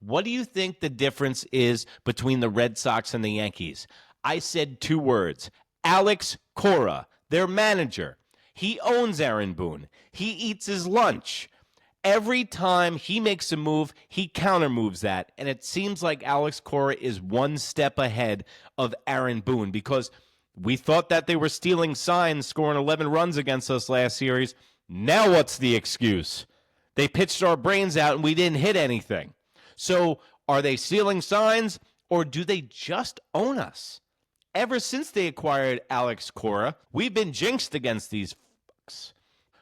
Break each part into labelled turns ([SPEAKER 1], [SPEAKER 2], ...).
[SPEAKER 1] What do you think the difference is between the Red Sox and the Yankees? I said 2 words. Alex Cora, their manager. He owns Aaron Boone. He eats his lunch. Every time he makes a move, he counter moves that. And it seems like Alex Cora is one step ahead of Aaron Boone because we thought that they were stealing signs, scoring 11 runs against us last series. Now what's the excuse? They pitched our brains out and we didn't hit anything. So are they stealing signs or do they just own us? Ever since they acquired Alex Cora, we've been jinxed against these fucks.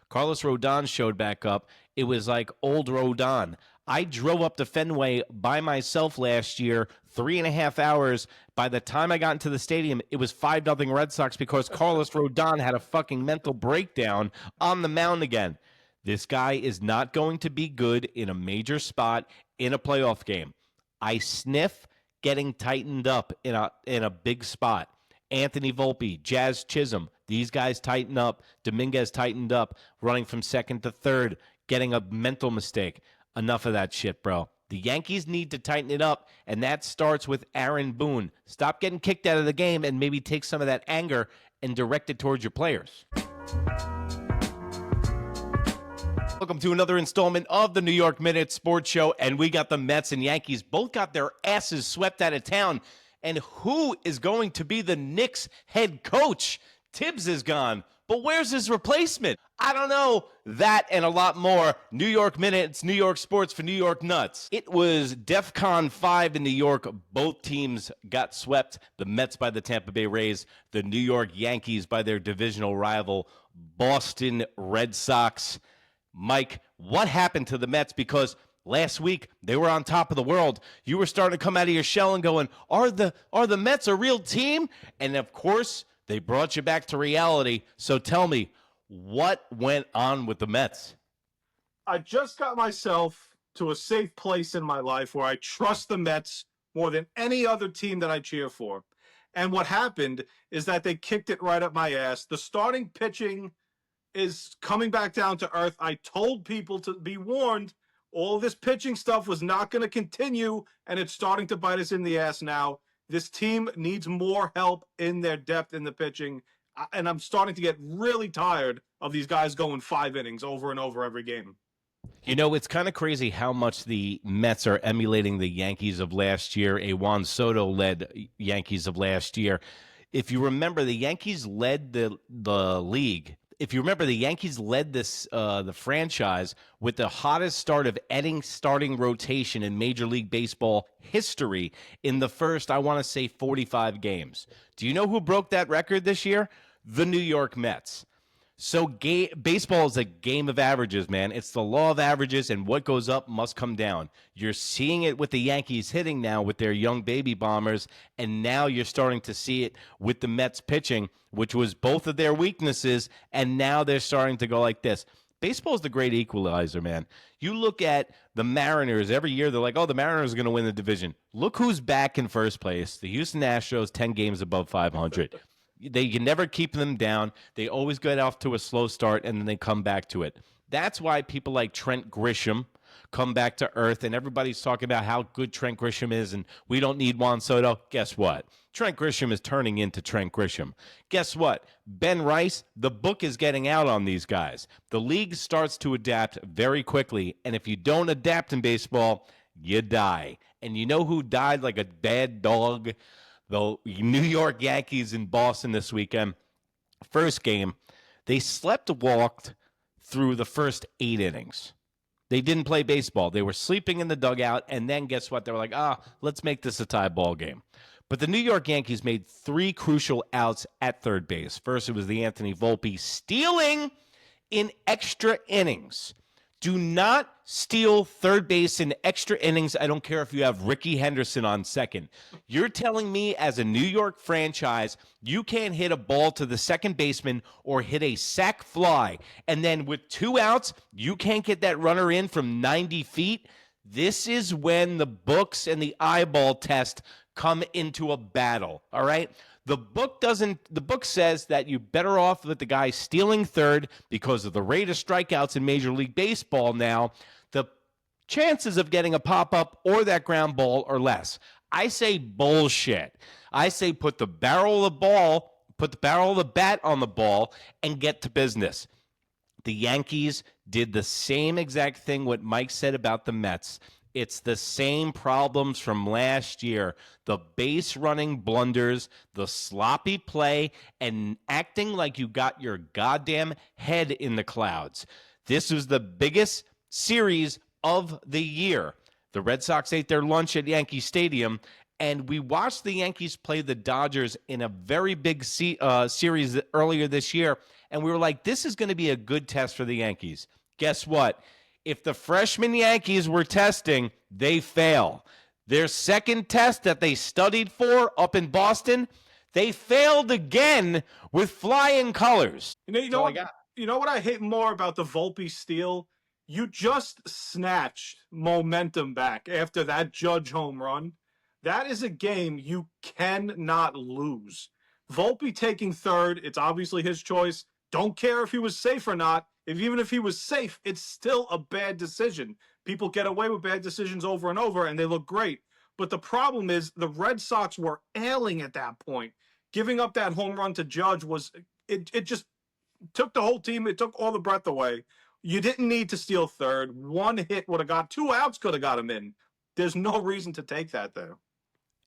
[SPEAKER 1] Carlos Rodón showed back up. It was like old Rodón. I drove up to Fenway by myself last year, 3.5 hours. By the time I got into the stadium, it was 5-0 Red Sox because Carlos Rodón had a fucking mental breakdown on the mound again. This guy is not going to be good in a major spot in a playoff game. I sniff getting tightened up in a big spot. Anthony Volpe, Jazz Chisholm, these guys tighten up. Dominguez tightened up, running from second to third, getting a mental mistake. Enough of that shit, bro. The Yankees need to tighten it up, and that starts with Aaron Boone. Stop getting kicked out of the game and maybe take some of that anger and direct it towards your players. Welcome to another installment of the New York Minute Sports Show, and we got the Mets and Yankees. Both got their asses swept out of town. And who is going to be the Knicks head coach? Tibbs is gone, but where's his replacement? I don't know. That and a lot more. New York Minute, it's New York sports for New York nuts. It was DEFCON 5 in New York. Both teams got swept. The Mets by the Tampa Bay Rays, the New York Yankees by their divisional rival, Boston Red Sox. Mike, what happened to the Mets? Because last week they were on top of the world. You were starting to come out of your shell and going, are the Mets a real team? And of course, they brought you back to reality. So tell me, what went on with the Mets?
[SPEAKER 2] I just got myself to a safe place in my life where I trust the Mets more than any other team that I cheer for. And what happened is that they kicked it right up my ass. The starting pitching is coming back down to earth. I told people to be warned. All this pitching stuff was not going to continue, and it's starting to bite us in the ass now. This team needs more help in their depth in the pitching, and I'm starting to get really tired of these guys going 5 innings over and over every game.
[SPEAKER 1] You know, it's kind of crazy how much the Mets are emulating the Yankees of last year, a Juan Soto-led Yankees of last year. If you remember, the Yankees led the league. If you remember, the Yankees led the franchise with the hottest start of any starting rotation in Major League Baseball history in the first, I want to say, 45 games. Do you know who broke that record this year? The New York Mets. So baseball is a game of averages, man. It's the law of averages, and what goes up must come down. You're seeing it with the Yankees hitting now with their young baby bombers, and now you're starting to see it with the Mets pitching, which was both of their weaknesses, and now they're starting to go like this. Baseball is the great equalizer, man. You look at the Mariners every year, they're like, oh, the Mariners are going to win the division. Look who's back in first place. The Houston Astros, 10 games above 500. They can never keep them down. They always get off to a slow start, and then they come back to it. That's why people like Trent Grisham come back to earth, and everybody's talking about how good Trent Grisham is, and we don't need Juan Soto. Guess what? Trent Grisham is turning into Trent Grisham. Guess what? Ben Rice, the book is getting out on these guys. The league starts to adapt very quickly, and if you don't adapt in baseball, you die. And you know who died like a bad dog? The New York Yankees in Boston this weekend. First game, they walked through the first 8 innings. They didn't play baseball. They were sleeping in the dugout, and then guess what? They were like, let's make this a tie ball game. But the New York Yankees made 3 crucial outs at third base. First, it was the Anthony Volpe stealing in extra innings. Do not steal third base in extra innings. I don't care if you have Ricky Henderson on second. You're telling me as a New York franchise, you can't hit a ball to the second baseman or hit a sac fly, and then with 2 outs, you can't get that runner in from 90 feet? This is when the books and the eyeball test come into a battle, all right? The book says that you're better off with the guy stealing third because of the rate of strikeouts in Major League Baseball now. The chances of getting a pop-up or that ground ball are less. I say bullshit. I say put the barrel of the bat on the ball and get to business. The Yankees did the same exact thing what Mike said about the Mets. It's the same problems from last year. The base running blunders, the sloppy play, and acting like you got your goddamn head in the clouds. This was the biggest series of the year. The Red Sox ate their lunch at Yankee Stadium, and we watched the Yankees play the Dodgers in a very big series earlier this year, and we were like, this is going to be a good test for the Yankees. Guess what? If the freshman Yankees were testing, they fail. Their second test that they studied for up in Boston, they failed again with flying colors.
[SPEAKER 2] You know what I hate more about the Volpe steal? You just snatched momentum back after that Judge home run. That is a game you cannot lose. Volpe taking third, it's obviously his choice. Don't care if he was safe or not. Even if he was safe, it's still a bad decision. People get away with bad decisions over and over, and they look great. But the problem is the Red Sox were ailing at that point. Giving up that home run to Judge it just took the whole team. It took all the breath away. You didn't need to steal third. One hit would have got 2 outs, could have got him in. There's no reason to take that there.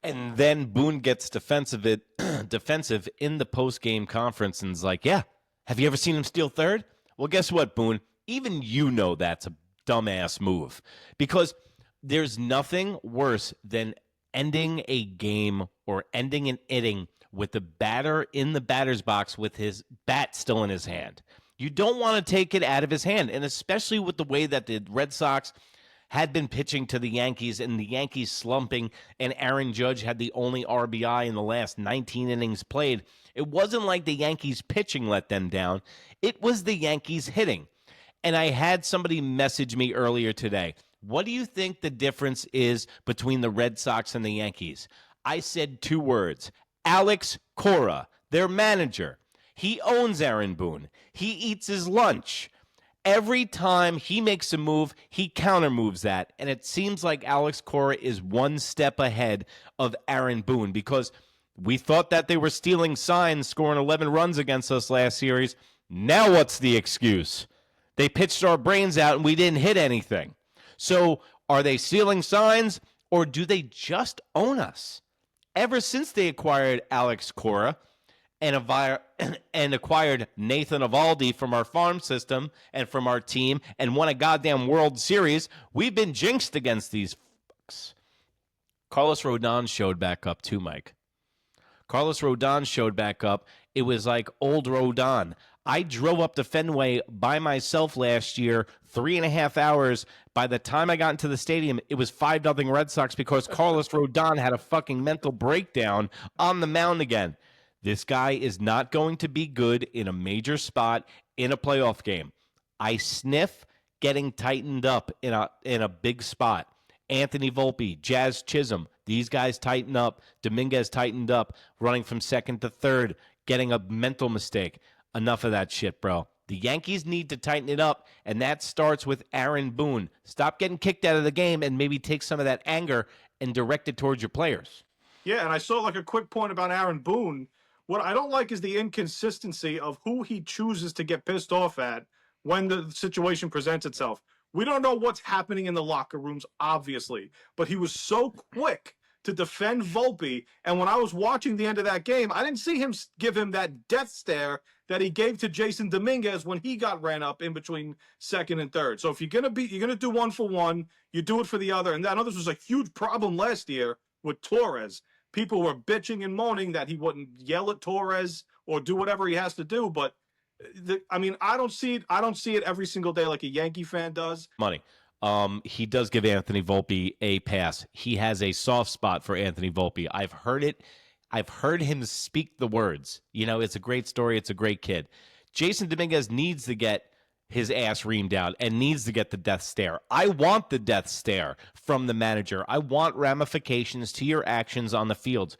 [SPEAKER 1] And then Boone gets defensive in the post-game conference and is like, yeah, have you ever seen him steal third? Well, guess what, Boone? Even you know that's a dumbass move, because there's nothing worse than ending a game or ending an inning with the batter in the batter's box with his bat still in his hand. You don't want to take it out of his hand, and especially with the way that the Red Sox had been pitching to the Yankees and the Yankees slumping, and Aaron Judge had the only RBI in the last 19 innings played. It wasn't like the Yankees pitching let them down. It was the Yankees hitting. And I had somebody message me earlier today. What do you think the difference is between the Red Sox and the Yankees? I said 2 words. Alex Cora, their manager. He owns Aaron Boone. He eats his lunch. Every time he makes a move, he counter moves that. And it seems like Alex Cora is one step ahead of Aaron Boone, because we thought that they were stealing signs, scoring 11 runs against us last series. Now what's the excuse? They pitched our brains out and we didn't hit anything. So are they stealing signs, or do they just own us? Ever since they acquired Alex Cora and acquired Nathan Eovaldi from our farm system and from our team and won a goddamn World Series, we've been jinxed against these fucks. Carlos Rodón showed back up too, Mike. Carlos Rodón showed back up. It was like old Rodón. I drove up to Fenway by myself last year, 3.5 hours. By the time I got into the stadium, it was 5-0 Red Sox because Carlos Rodón had a fucking mental breakdown on the mound again. This guy is not going to be good in a major spot in a playoff game. I sniff getting tightened up in a big spot. Anthony Volpe, Jazz Chisholm, these guys tighten up. Dominguez tightened up, running from second to third, getting a mental mistake. Enough of that shit, bro. The Yankees need to tighten it up, and that starts with Aaron Boone. Stop getting kicked out of the game and maybe take some of that anger and direct it towards your players.
[SPEAKER 2] Yeah, and I saw like a quick point about Aaron Boone. What I don't like is the inconsistency of who he chooses to get pissed off at when the situation presents itself. We don't know what's happening in the locker rooms, obviously, but he was so quick to defend Volpe. And when I was watching the end of that game, I didn't see him give him that death stare that he gave to Jason Dominguez when he got ran up in between second and third. So if you're gonna do one for one, you do it for the other. And I know this was a huge problem last year with Torres. People were bitching and moaning that he wouldn't yell at Torres or do whatever he has to do. But I don't see it every single day like a Yankee fan does.
[SPEAKER 1] Money. He does give Anthony Volpe a pass. He has a soft spot for Anthony Volpe. I've heard it. I've heard him speak the words. You know, it's a great story. It's a great kid. Jason Dominguez needs to get his ass reamed out and needs to get the death stare. I want the death stare from the manager. I want ramifications to your actions on the field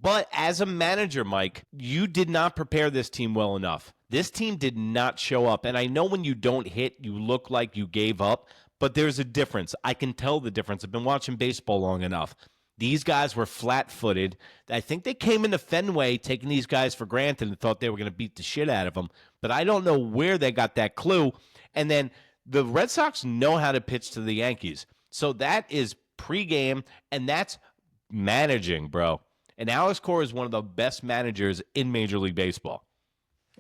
[SPEAKER 1] but as a manager, Mike, you did not prepare this team well enough. This team did not show up. And I know when you don't hit, you look like you gave up. but there's a difference. I can tell the difference. I've been watching baseball long enough. These guys were flat-footed. I think they came into Fenway taking these guys for granted and thought they were going to beat the shit out of them. But I don't know where they got that clue. And then the Red Sox know how to pitch to the Yankees. So that is pregame, and that's managing, bro. And Alex Cora is one of the best managers in Major League Baseball.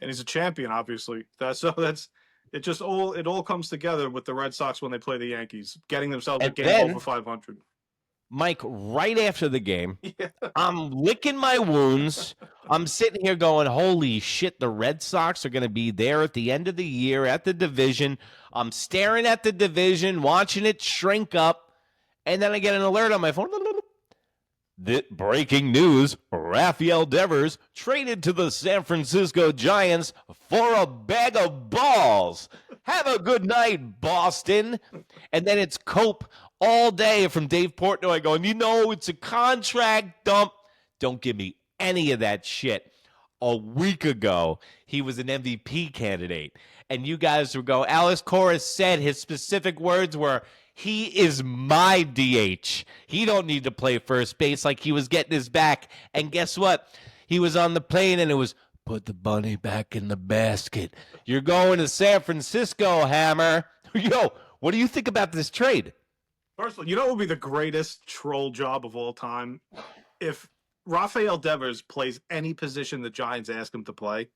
[SPEAKER 2] And he's a champion, obviously. It all comes together with the Red Sox when they play the Yankees, getting themselves a game over 500.
[SPEAKER 1] Mike, right after the game, I'm licking my wounds. I'm sitting here going, holy shit, the Red Sox are going to be there at the end of the year at the division. I'm staring at the division, watching it shrink up, and then I get an alert on my phone. Breaking news, Rafael Devers traded to the San Francisco Giants for a bag of balls. Have a good night, Boston. And then it's Cope all day from Dave Portnoy going, it's a contract dump. Don't give me any of that shit. A week ago, he was an MVP candidate. And you guys were going, Alex Cora said his specific words were, he is my DH. He don't need to play first base, like he was getting his back. And guess what? He was on the plane and it was, put the bunny back in the basket. You're going to San Francisco, Hammer. Yo, what do you think about this trade?
[SPEAKER 2] Personally, what would be the greatest troll job of all time? If Rafael Devers plays any position the Giants ask him to play.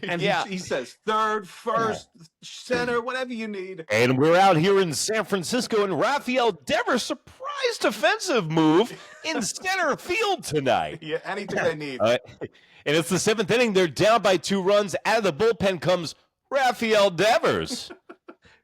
[SPEAKER 2] And he says third, first, center, whatever you need.
[SPEAKER 1] And we're out here in San Francisco, and Rafael Devers, surprise defensive move in center field tonight.
[SPEAKER 2] Yeah, anything they need.
[SPEAKER 1] And it's the seventh inning. They're down by 2 runs. Out of the bullpen comes Rafael Devers.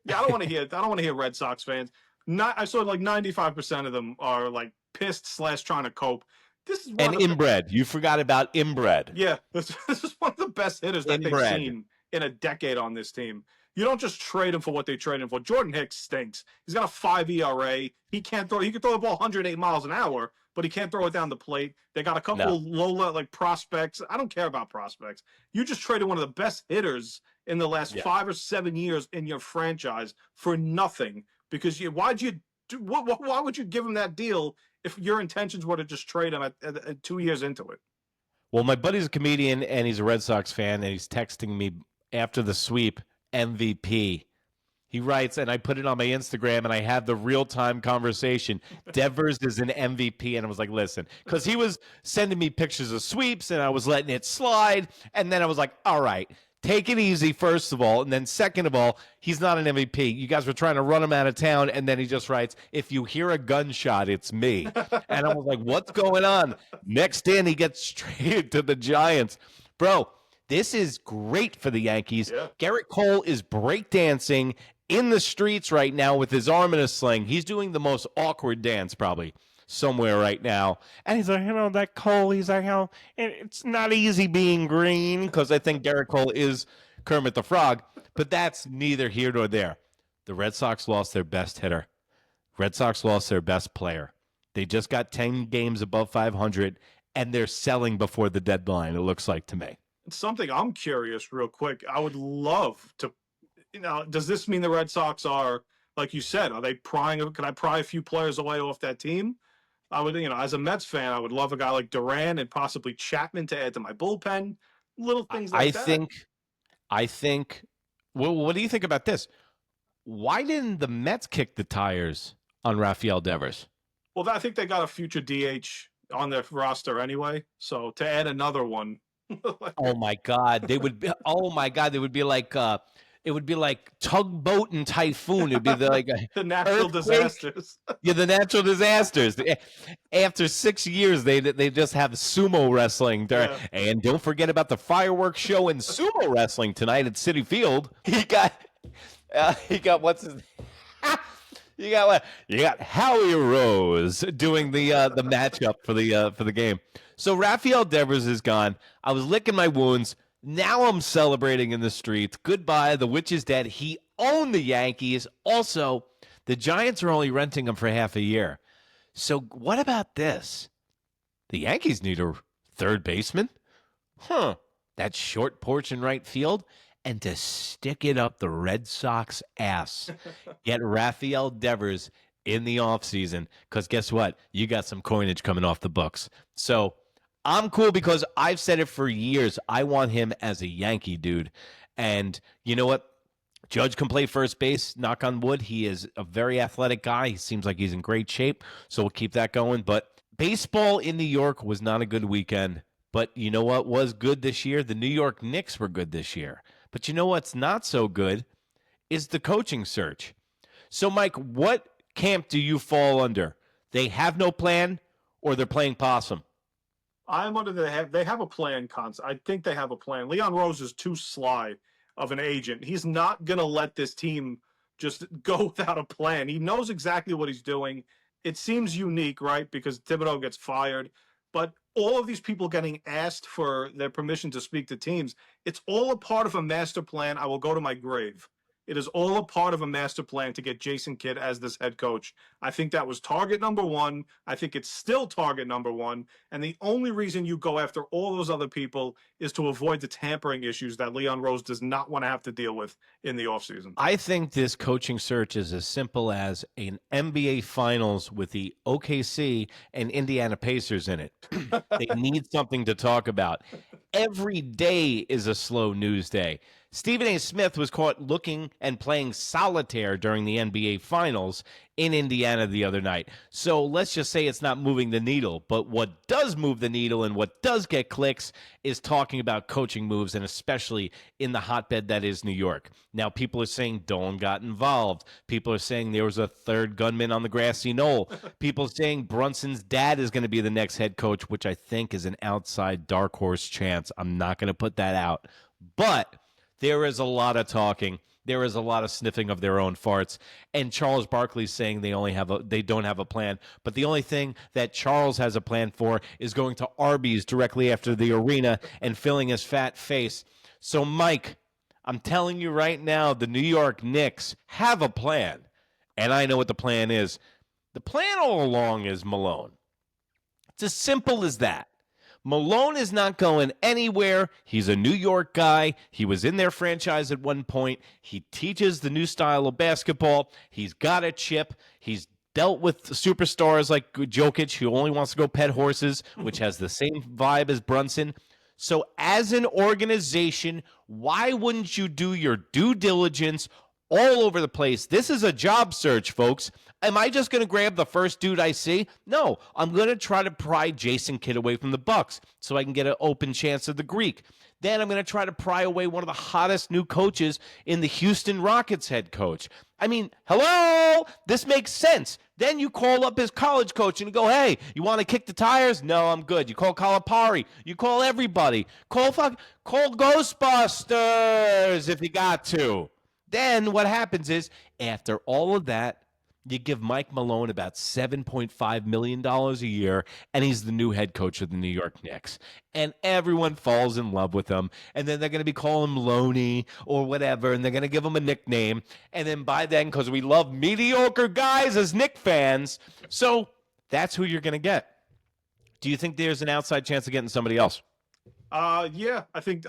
[SPEAKER 2] Yeah, I don't want to hear Red Sox fans. I saw like 95% of them are like pissed / trying to cope. This is
[SPEAKER 1] inbred. You forgot about inbred.
[SPEAKER 2] Yeah, this is one of the best hitters that they've seen in a decade on this team. You don't just trade him for what they trade him for. Jordan Hicks stinks. He's got a 5 ERA. He can't throw. He can throw the ball 108 miles an hour, but he can't throw it down the plate. They got a couple of low prospects. I don't care about prospects. You just traded one of the best hitters in the last 5 or 7 years in your franchise for nothing. Because why would you give him that deal if your intentions were to just trade him at 2 years into it?
[SPEAKER 1] Well, my buddy's a comedian, and he's a Red Sox fan, and he's texting me after the sweep, MVP. He writes, and I put it on my Instagram, and I have the real-time conversation. Devers is an MVP, and I was like, listen, because he was sending me pictures of sweeps, and I was letting it slide, and then I was like, all right, take it easy, first of all, and then second of all, he's not an MVP. You guys were trying to run him out of town, and then he just writes, if you hear a gunshot, it's me. And I was like, what's going on? Next in, he gets traded to the Giants. Bro, this is great for the Yankees.
[SPEAKER 2] Yeah.
[SPEAKER 1] Garrett Cole is breakdancing in the streets right now with his arm in a sling. He's doing the most awkward dance probably somewhere right now. And he's like, that Cole, he's like, it's not easy being green, because I think Garrett Cole is Kermit the Frog, but that's neither here nor there. The Red Sox lost their best hitter. Red Sox lost their best player. They just got 10 games above 500, and they're selling before the deadline, it looks like to me.
[SPEAKER 2] Something I'm curious real quick. I would love to, does this mean the Red Sox are, like you said, are they can I pry a few players away off that team? I would, as a Mets fan, I would love a guy like Duran and possibly Chapman to add to my bullpen. Little things like that.
[SPEAKER 1] I think, well, what do you think about this? Why didn't the Mets kick the tires on Rafael Devers?
[SPEAKER 2] Well, I think they got a future DH on their roster anyway. So to add another one.
[SPEAKER 1] Oh my God. They would be like, it would be like Tugboat and Typhoon. It'd be
[SPEAKER 2] the natural disasters.
[SPEAKER 1] Yeah, the natural disasters. After 6 years, they just have sumo wrestling. Yeah. And don't forget about the fireworks show and sumo wrestling tonight at Citi Field. He got what's his name? You got what? You got Howie Rose doing the matchup for the game. So Rafael Devers is gone. I was licking my wounds. Now I'm celebrating in the streets. Goodbye. The witch is dead. He owned the Yankees. Also, the Giants are only renting him for half a year. So what about this? The Yankees need a third baseman? That short porch in right field. and to stick it up the Red Sox ass. Get Rafael Devers in the offseason, because guess what? You got some coinage coming off the books. So I'm cool because I've said it for years. I want him as a Yankee, dude. And you know what? Judge can play first base, knock on wood. He is a very athletic guy. He seems like he's in great shape, so we'll keep that going. But baseball in New York was not a good weekend. But you know what was good this year? The New York Knicks were good this year. But you know what's not so good is the coaching search. So, Mike, what camp do you fall under? They have no plan, or they're playing possum?
[SPEAKER 2] I'm under they have a plan, I think they have a plan. Leon Rose is too sly of an agent. He's not going to let this team just go without a plan. He knows exactly what he's doing. It seems unique, right? Because Thibodeau gets fired, but all of these people getting asked for their permission to speak to teams, it's all a part of a master plan. I will go to my grave. It is all a part of a master plan to get Jason Kidd as this head coach. I think that was target number one. I think it's still target number one. And the only reason you go after all those other people is to avoid the tampering issues that Leon Rose does not want to have to deal with in the offseason.
[SPEAKER 1] I think this coaching search is as simple as an NBA Finals with the OKC and Indiana Pacers in it. They need something to talk about. Every day is a slow news day. Stephen A. Smith was caught looking and playing solitaire during the NBA Finals in Indiana the other night. So let's just say it's not moving the needle. But what does move the needle and what does get clicks is talking about coaching moves, and especially in the hotbed that is New York. Now, people are saying Dolan got involved. People are saying there was a third gunman on the grassy knoll. People are saying Brunson's dad is going to be the next head coach, which I think is an outside dark horse chance. I'm not going to put that out. But there is a lot of talking. There is a lot of sniffing of their own farts. And Charles Barkley's saying they don't have a plan. But the only thing that Charles has a plan for is going to Arby's directly after the arena and filling his fat face. So, Mike, I'm telling you right now, the New York Knicks have a plan. And I know what the plan is. The plan all along is Malone. It's as simple as that. Malone is not going anywhere. He's a New York guy. He was in their franchise at one point. He teaches the new style of basketball. He's got a chip. He's dealt with superstars like Jokic, who only wants to go pet horses, which has the same vibe as Brunson. So as an organization, why wouldn't you do your due diligence all over the place? This is a job search, folks. Am I just going to grab the first dude I see? No, I'm going to try to pry Jason Kidd away from the Bucks so I can get an open chance of the Greek. Then I'm going to try to pry away one of the hottest new coaches in the Houston Rockets head coach. I mean, hello? This makes sense. Then you call up his college coach and you go, hey, you want to kick the tires? No, I'm good. You call Calipari. You call everybody. Call Ghostbusters if you got to. Then what happens is, after all of that, you give Mike Malone about $7.5 million a year, and he's the new head coach of the New York Knicks. And everyone falls in love with him. And then they're going to be calling him Loney or whatever, and they're going to give him a nickname. And then by then, because we love mediocre guys as Knicks fans, so that's who you're going to get. Do you think there's an outside chance of getting somebody else?
[SPEAKER 2] Yeah, I think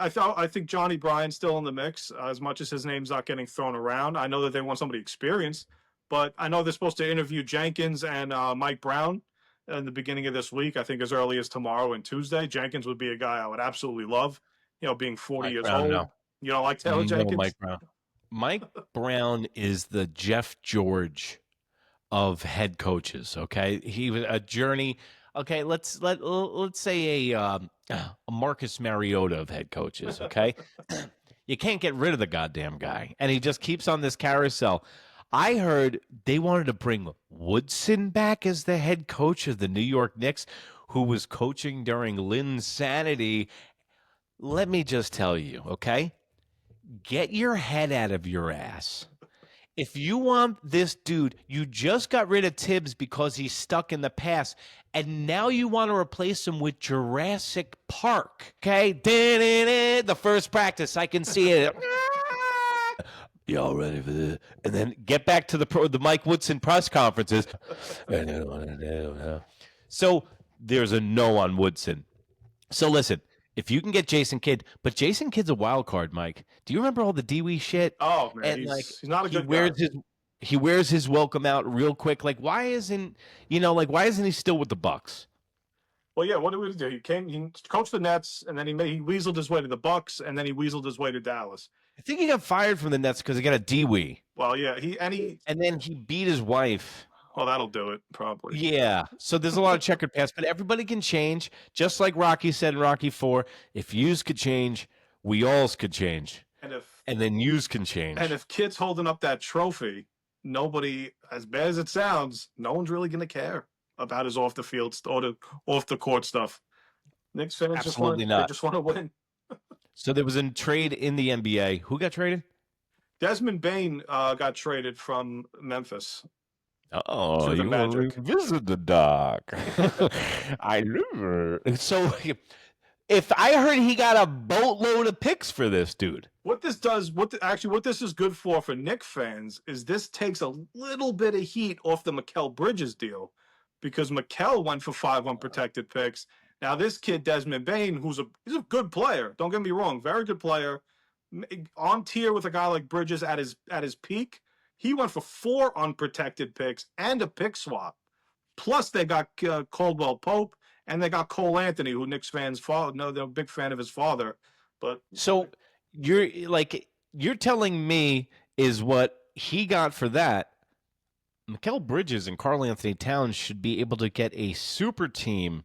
[SPEAKER 2] Johnny Bryan's still in the mix, as much as his name's not getting thrown around. I know that they want somebody experienced, but I know they're supposed to interview Jenkins and Mike Brown in the beginning of this week. I think as early as tomorrow and Tuesday. Jenkins would be a guy I would absolutely love, being 40 years old. No. You don't like Taylor Jenkins?
[SPEAKER 1] Mike Brown. Mike Brown is the Jeff George of head coaches, okay? He was a journey. Okay, let's say a Marcus Mariota of head coaches, okay? You can't get rid of the goddamn guy, and he just keeps on this carousel. I heard they wanted to bring Woodson back as the head coach of the New York Knicks, who was coaching during Linsanity. Let me just tell you, okay? Get your head out of your ass. If you want this dude, you just got rid of Tibbs because he's stuck in the past, and now you want to replace him with Jurassic Park, okay? The first practice, I can see it. Y'all ready for this? And then get back to the Mike Woodson press conferences. So there's a no on Woodson. So listen, If you can get Jason Kidd, but Jason Kidd's a wild card, Mike. Do you remember all the Dewey shit?
[SPEAKER 2] Oh man,
[SPEAKER 1] And
[SPEAKER 2] he's not a good guy.
[SPEAKER 1] He wears his welcome out real quick. Like, why isn't he still with the Bucks?
[SPEAKER 2] Well, yeah. What did we do? He coached the Nets, and then he weaseled his way to the Bucks, and then he weaseled his way to Dallas.
[SPEAKER 1] I think he got fired from the Nets because he got a Dewey.
[SPEAKER 2] Well, yeah.
[SPEAKER 1] And then he beat his wife.
[SPEAKER 2] Well, that'll do it, probably.
[SPEAKER 1] Yeah. So there's a lot of checkered past, but everybody can change. Just like Rocky said in Rocky 4, if yous could change, we alls could change. And then yous can change.
[SPEAKER 2] And if Kidd's holding up that trophy, nobody, as bad as it sounds, no one's really going to care about his off the field or off the court stuff. Knicks fans just want to win.
[SPEAKER 1] So there was a trade in the NBA. Who got traded?
[SPEAKER 2] Desmond Bane got traded from Memphis.
[SPEAKER 1] Oh, you want to visit the doc? I never. So, if I heard he got a boatload of picks for this dude.
[SPEAKER 2] What this is good for Knicks fans is this takes a little bit of heat off the Mikal Bridges deal, because Mikal went for 5 unprotected picks. Now this kid Desmond Bane, he's a good player. Don't get me wrong, very good player, on tier with a guy like Bridges at his peak. He went for 4 unprotected picks and a pick swap. Plus, they got Caldwell Pope, and they got Cole Anthony, who Knicks fans they're a big fan of his father. But
[SPEAKER 1] so you're telling me is what he got for that. Mikal Bridges and Karl Anthony Towns should be able to get a super team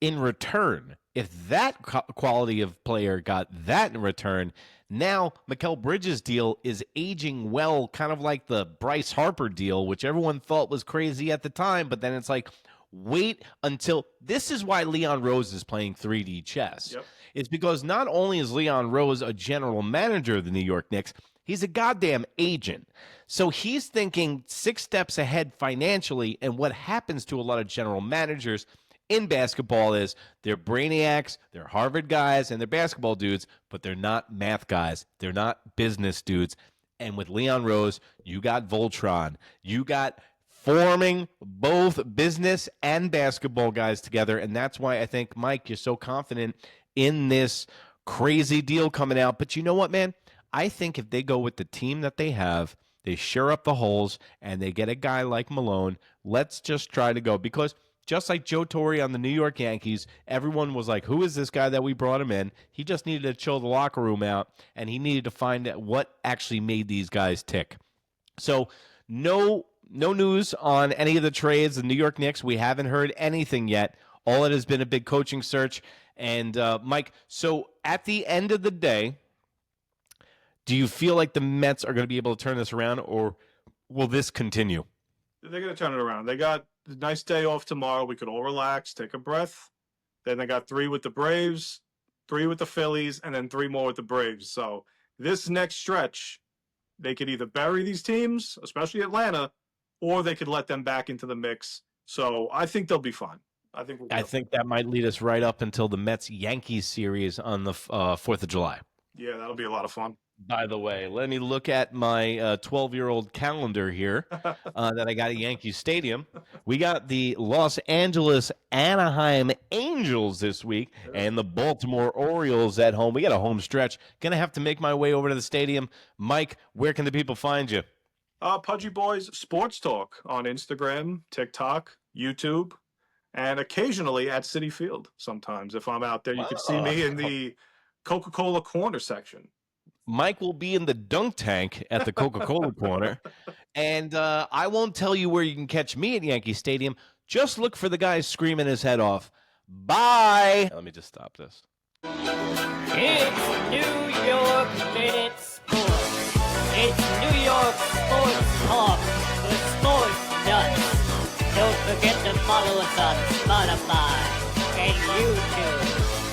[SPEAKER 1] in return. If that quality of player got that in return, now Mikal Bridges' deal is aging well, kind of like the Bryce Harper deal, which everyone thought was crazy at the time, but then it's like, wait until – this is why Leon Rose is playing 3D chess.
[SPEAKER 2] Yep.
[SPEAKER 1] It's because not only is Leon Rose a general manager of the New York Knicks, he's a goddamn agent. So he's thinking 6 steps ahead financially, and what happens to a lot of general managers – in basketball is they're brainiacs, they're Harvard guys, and they're basketball dudes, but they're not math guys. They're not business dudes. And with Leon Rose, you got Voltron. You got forming both business and basketball guys together, and that's why I think, Mike, you're so confident in this crazy deal coming out. But you know what, man? I think if they go with the team that they have, they shore up the holes, and they get a guy like Malone, let's just try to go. Because just like Joe Torre on the New York Yankees, everyone was like, who is this guy that we brought him in? He just needed to chill the locker room out, and he needed to find out what actually made these guys tick. So no news on any of the trades. The New York Knicks, we haven't heard anything yet. All it has been a big coaching search. And, Mike, so at the end of the day, do you feel like the Mets are going to be able to turn this around, or will this continue?
[SPEAKER 2] They're going to turn it around. They got a nice day off tomorrow. We could all relax, take a breath. Then they got 3 with the Braves, 3 with the Phillies, and then 3 more with the Braves. So this next stretch, they could either bury these teams, especially Atlanta, or they could let them back into the mix. So I think they'll be fine. I think
[SPEAKER 1] that might lead us right up until the Mets-Yankees series on the 4th of July.
[SPEAKER 2] Yeah, that'll be a lot of fun.
[SPEAKER 1] By the way, let me look at my 12-year-old calendar here that I got at Yankee Stadium. We got the Los Angeles Anaheim Angels this week and the Baltimore Orioles at home. We got a home stretch. Going to have to make my way over to the stadium. Mike, where can the people find you?
[SPEAKER 2] Pudgy Boys Sports Talk on Instagram, TikTok, YouTube, and occasionally at Citi Field sometimes. If I'm out there, you can see me in the Coca-Cola corner section.
[SPEAKER 1] Mike will be in the dunk tank at the Coca-Cola corner. And I won't tell you where you can catch me at Yankee Stadium. Just look for the guy screaming his head off. Bye. Let me just stop this.
[SPEAKER 3] It's New York Minute Sports. It's New York Sports Talk with Sports Nuts. Don't forget to follow us on Spotify and YouTube.